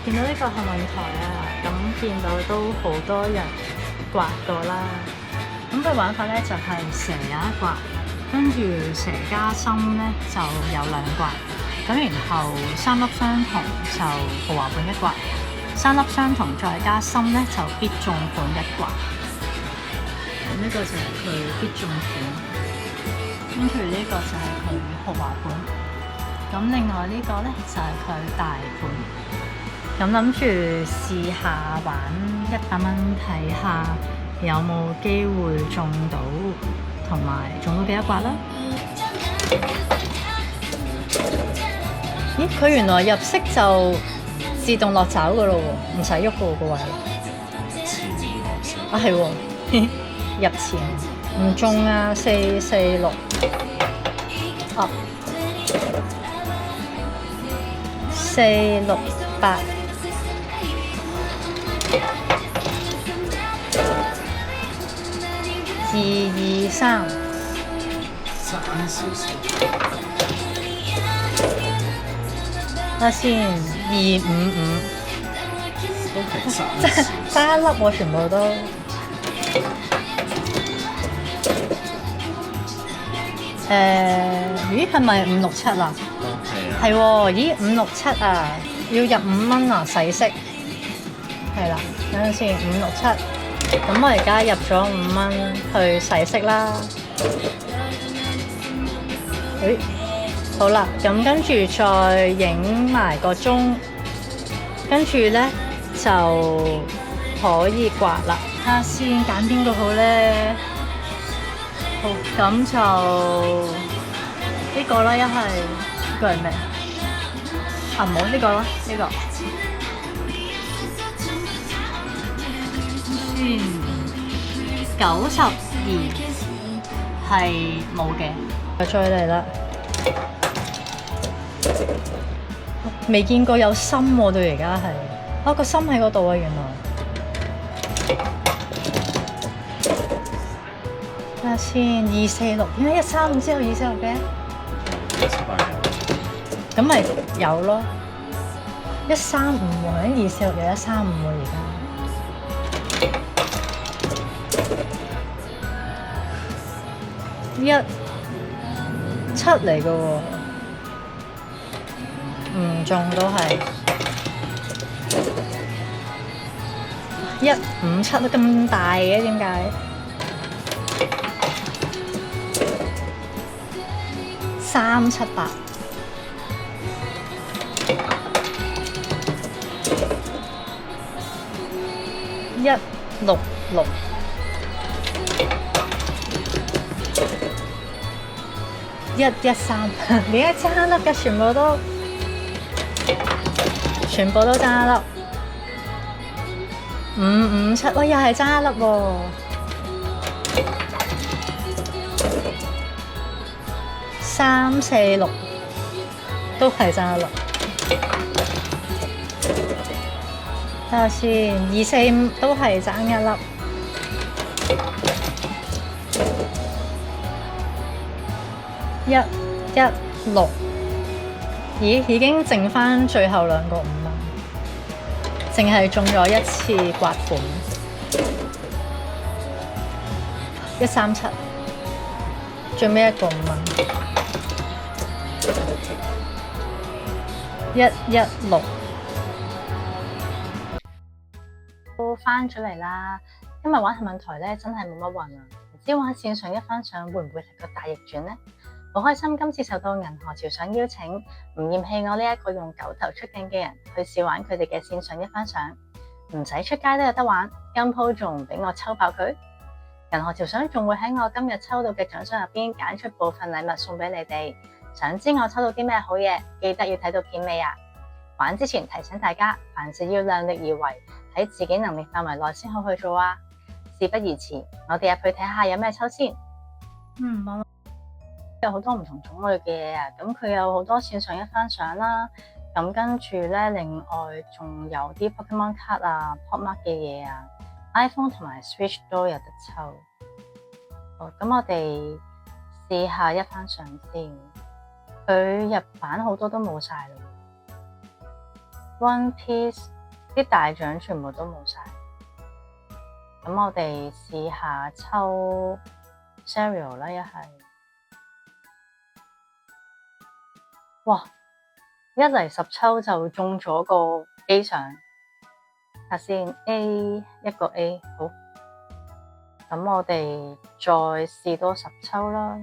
見到呢個幸運台啊，咁見到都好多人刮過啦。咁個玩法咧就係蛇有一刮，跟住蛇加心咧就有兩刮，咁然後三粒雙銅就豪華盤一刮，三粒雙銅再加心咧就必中盤一刮。咁呢個就係佢必中盤，跟住呢個就係佢豪華盤。咁另外呢個咧就係佢大盤。咁諗住試下玩100蚊，睇下有冇機會中到，同埋中到幾多刮啦？咦，佢原來入息就自動落爪噶咯喎，唔使喐個位。啊係喎，入錢唔中啊，446啊，468。223，睇下先，255，都係爭一粒喎，全部都。咦，係咪567啊？係喎，咦567啊，要入5蚊啊，洗色。係啦，等陣先，567。咁我而家入咗5蚊去洗色啦。好啦，咁跟住再影埋個鐘，跟住咧就可以刮啦。睇下先揀邊個好咧？好，咁就呢個啦，一係呢個係咩？啊，唔好呢個啦，呢個。92係冇嘅，再嚟啦！未見過有心喎，到而家係個心喺嗰度啊，原來。睇下先，246，點解135之後246嘅178咁咪有咯，135喎，246有135喎，而家。17嚟嘅喎，唔中都係157都咁大嘅，點解？378166。113，點解爭一粒嘅？全部都爭一粒。557，喂，又係爭一粒喎。346都係爭一粒。睇下先，245都係爭一粒。116，咦，已經剩返最後兩個5蚊，淨係中咗一次刮盤。137，最尾一個5蚊。116，都返咗嚟啦。今日玩幸運台咧，真係冇乜運啊！唔知玩線上一番賞會唔會係個大逆轉呢？好開心今次受到銀河潮賞邀請，唔嫌棄我呢一個用9頭出鏡嘅人去試玩佢哋嘅線上一番賞，唔使出街都有得玩，今鋪仲唔俾我抽爆佢？銀河潮賞仲會喺我今日抽到嘅獎賞入邊揀出部分禮物送俾你哋。想知我抽到啲咩好嘢，記得要睇到片尾啊！玩之前提醒大家，凡事要量力而為，喺自己能力範圍內先好去做啊！事不宜遲，我哋入去睇下有咩抽先。有好多唔同種類嘅嘢啊，咁佢有好多線上一番賞啦，咁跟住咧，另外仲有啲 Pokemon 卡啊、Pokemon 嘅嘢啊 ，iPhone 同埋 Switch 都有得抽。好，咁我哋試下一番賞先。佢日版好多都冇晒啦。One Piece 啲大獎全部都冇晒。咁我哋試下抽 cereal 啦，一係，哇！一嚟10抽就中咗個 A 賞，睇先 A 一個 A， 好。咁我哋再試多10抽啦，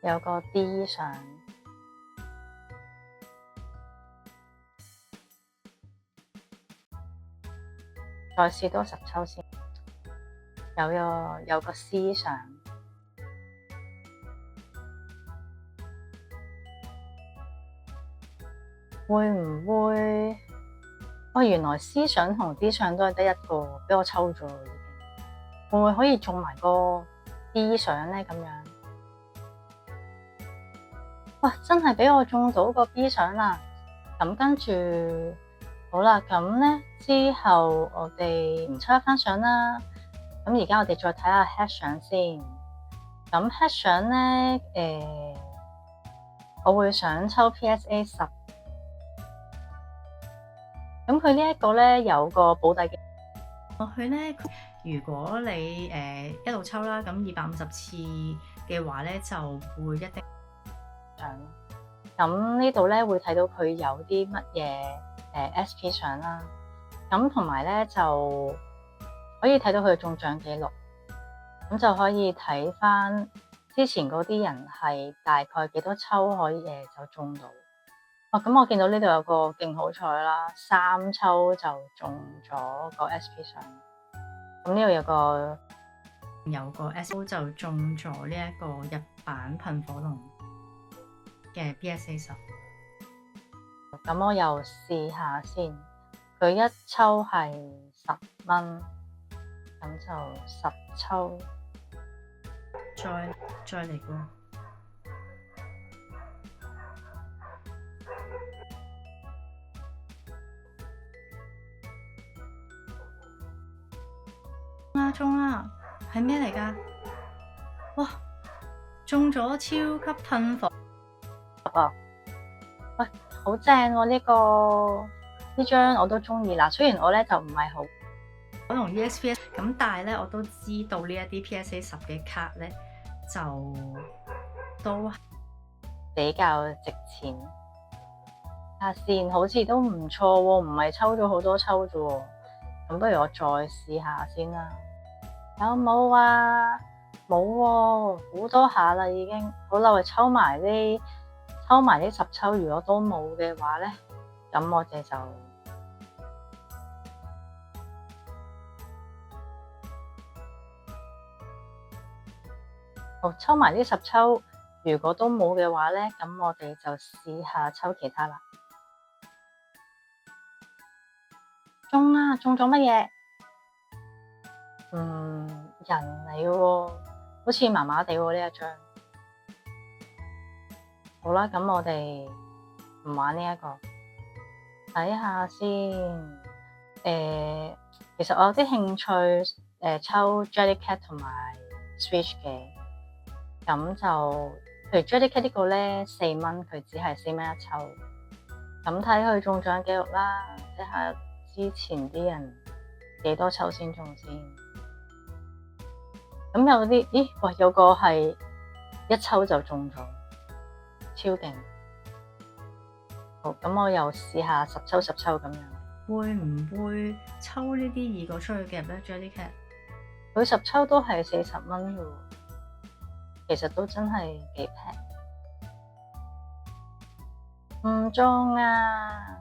有個 D 賞，再試多10抽先，有個 C 賞，會唔會？哦，原來 C 賞同 D 賞都係得一個，俾我抽咗已經。會唔會可以中埋個 D 賞咧？咁樣，哇！真係俾我中到個 B 賞啦！咁跟住，好啦，咁咧之後我哋唔抽一番賞啦。咁而家我哋再睇下 head 賞先。咁 head 賞咧，我會想抽 PSA 10。咁佢呢一個咧有個保底嘅，佢咧如果你一路抽啦，咁250次嘅話咧就會一定獎。咁呢度咧會睇到佢有啲乜嘢SP 獎啦，咁同埋咧就可以睇到佢嘅中獎記錄，咁就可以睇翻之前嗰啲人係大概幾多抽可以就中到。咁我見到呢度有個勁好彩啦，3抽就中咗個 SP 賞。咁呢度有個 SP 就中咗呢一個日版噴火龍嘅 PSA 10。咁我又試下先，佢一抽係10蚊，咁就10抽，再嚟過。中啦，係咩嚟㗎？哇，中咗超級噴火啊！喂，好正喎！呢張我都中意啦。雖然我咧就唔係好我同 ESPS 咁，但係咧我都知道呢一啲 PSA 10嘅卡咧就都比較值錢。睇下先，好似都唔錯喎，唔係抽咗好多抽啫喎。咁不如我再試下先啦。有冇啊？冇喎，好多下啦已經。好啦，我抽埋呢10抽，如果都冇嘅話咧，咁我哋就好抽埋呢10抽，如果都冇嘅話咧，咁我哋就試下抽其他啦。中啦，中咗乜嘢？人嚟嘅喎，好似麻麻地喎呢一張。好啦，咁我哋唔玩呢一個，睇下先。其實我有啲興趣抽 Jellycat 同埋 Switch 嘅，咁就譬如 Jellycat 呢個咧4蚊，佢只係4蚊一抽。咁睇佢中獎記錄啦，睇下之前啲人幾多抽先中先。咁有啲，咦？喂，有個係一抽就中咗，超勁！好，咁我又試下10抽10抽咁樣。會唔會抽呢啲2個出去夾咧 Jellycat？ 佢10抽都係40蚊嘅喎，其實都真係幾平。唔中啊！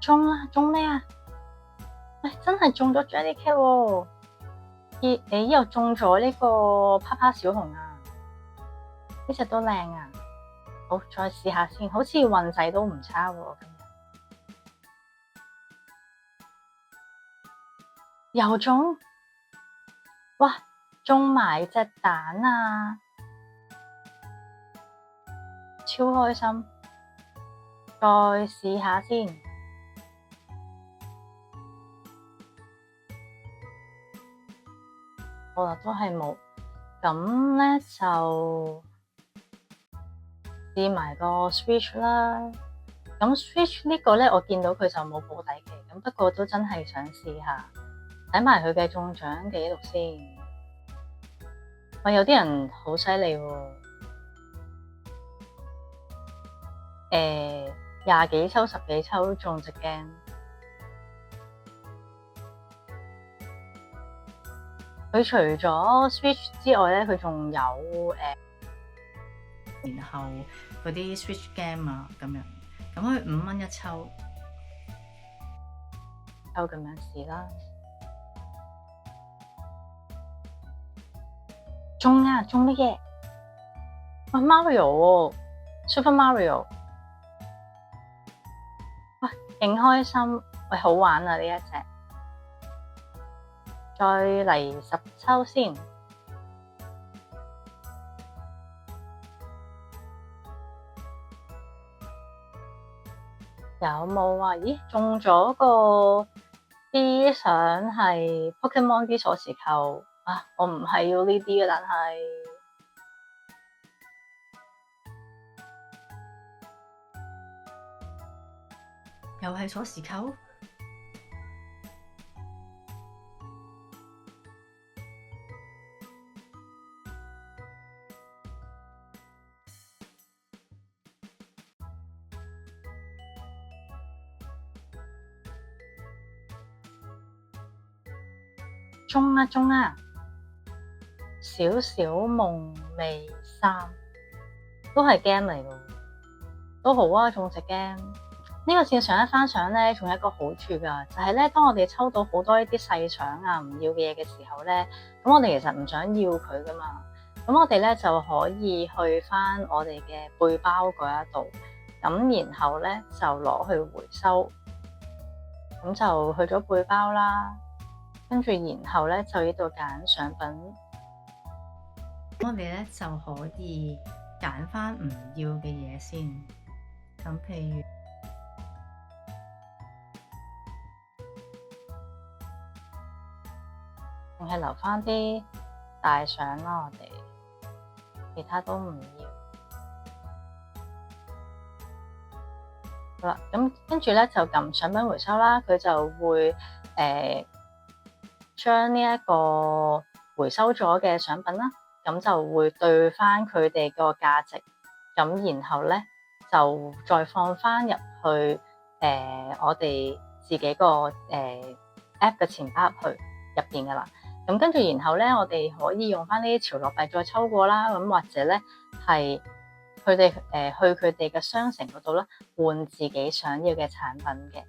中啦！中咩啊？喂，真係中咗 Jellycat 喎！你又中咗呢個啪啪小熊啊？呢隻都靚啊！好，再試下先，好似運勢都唔差喎。今日又中，哇！中埋隻蛋啊，超開心！再試下先。好啦，都係冇。咁咧就試埋個 Switch 啦。咁 Switch 呢個咧，我見到佢就冇保底期，咁不過都真係想試下，睇埋佢嘅中獎記錄先。喂，有啲人好犀利喎，20幾抽、10幾抽中隻 game。佢除咗 Switch 之外咧，佢仲有然後嗰啲 Switch game 啊咁樣，咁佢5蚊一抽，就咁樣試啦。中啊，中乜嘢？喂 Mario，Super Mario， 喂，勁開心，喂，好玩啊呢一隻。再嚟10抽先，有冇啊？咦，中咗個啲相係 Pokemon 啲鎖匙扣啊！我唔係要呢啲嘅，但係又係鎖匙扣。中啊中啊！小小夢未3都係 game 嚟㗎，都好啊！中隻 game 呢個線上一番賞咧，仲有一個好處㗎，就係咧，當我哋抽到好多呢啲細賞啊、唔要嘅嘢嘅時候咧，咁我哋其實唔想要佢㗎嘛，咁我哋咧就可以去返我哋嘅背包嗰一度，咁然後咧就攞去回收，咁就去咗背包啦。跟住，然後咧就呢度揀相品，我哋咧就可以揀返唔要嘅嘢先。咁譬如，仲係留返啲大相啦，我哋其他都唔要。好啦，咁跟住咧就撳相品回收啦，佢就會將呢一個回收咗嘅相品啦，咁就會對翻佢哋個價值，咁然後咧就再放翻入去我哋自己個app 嘅錢包入邊噶啦，咁跟住然後咧我哋可以用翻呢啲潮樂幣再抽過啦，咁或者咧係佢哋去佢哋嘅商城嗰度啦，換自己想要嘅產品嘅。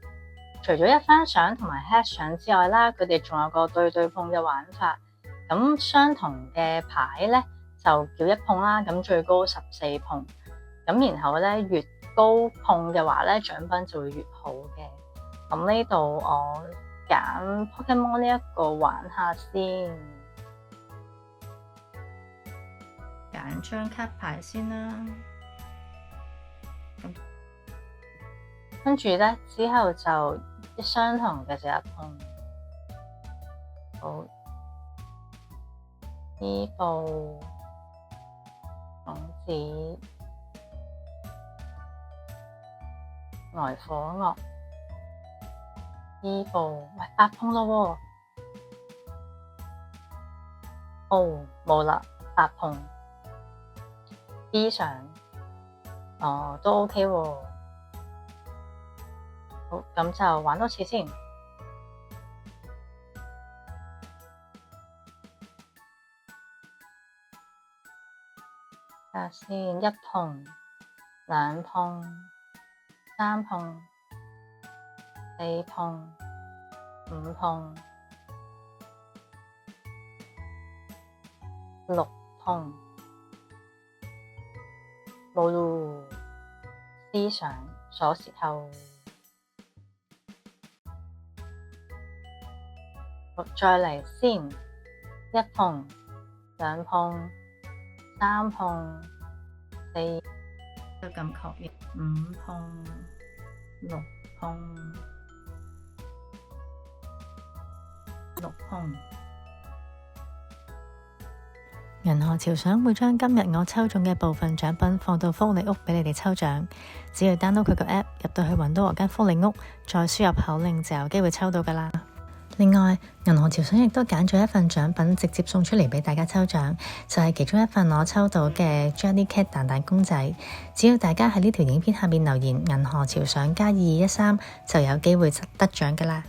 除咗一番賞同埋 hash 賞之外啦，佢哋仲有個對碰嘅玩法。咁相同嘅牌咧就叫一碰啦，咁最高14碰。咁然後咧越高碰嘅話咧，獎品就會越好嘅。咁呢度我揀 Pokemon 呢一個玩下先，揀張卡牌先啦。跟住咧，之後就相同嘅就一碰。好，呢部種子呆火鱷，呢部喂8碰咯喎，哦冇啦8碰，B 上，哦都 OK 喎。好，咁就玩多次先。睇下先，一碰、兩碰、三碰、四碰、五碰、6碰，冇咯。C 上鎖匙扣。再嚟先，一碰、兩碰、三碰、4，就咁確認，5碰、6碰、6碰、銀河潮想會將今日我抽中嘅部分獎品放到福利屋俾你哋抽獎，只要 download 佢個 app 入到去揾到我間福利屋，再輸入口令就有機會抽到噶啦。另外，銀河潮想亦都揀咗一份獎品直接送出嚟俾大家抽獎，就係其中一份我抽到嘅 Jellycat 蛋蛋公仔。只要大家喺呢條影片下面留言銀河潮想加2213，就有機會得獎噶啦。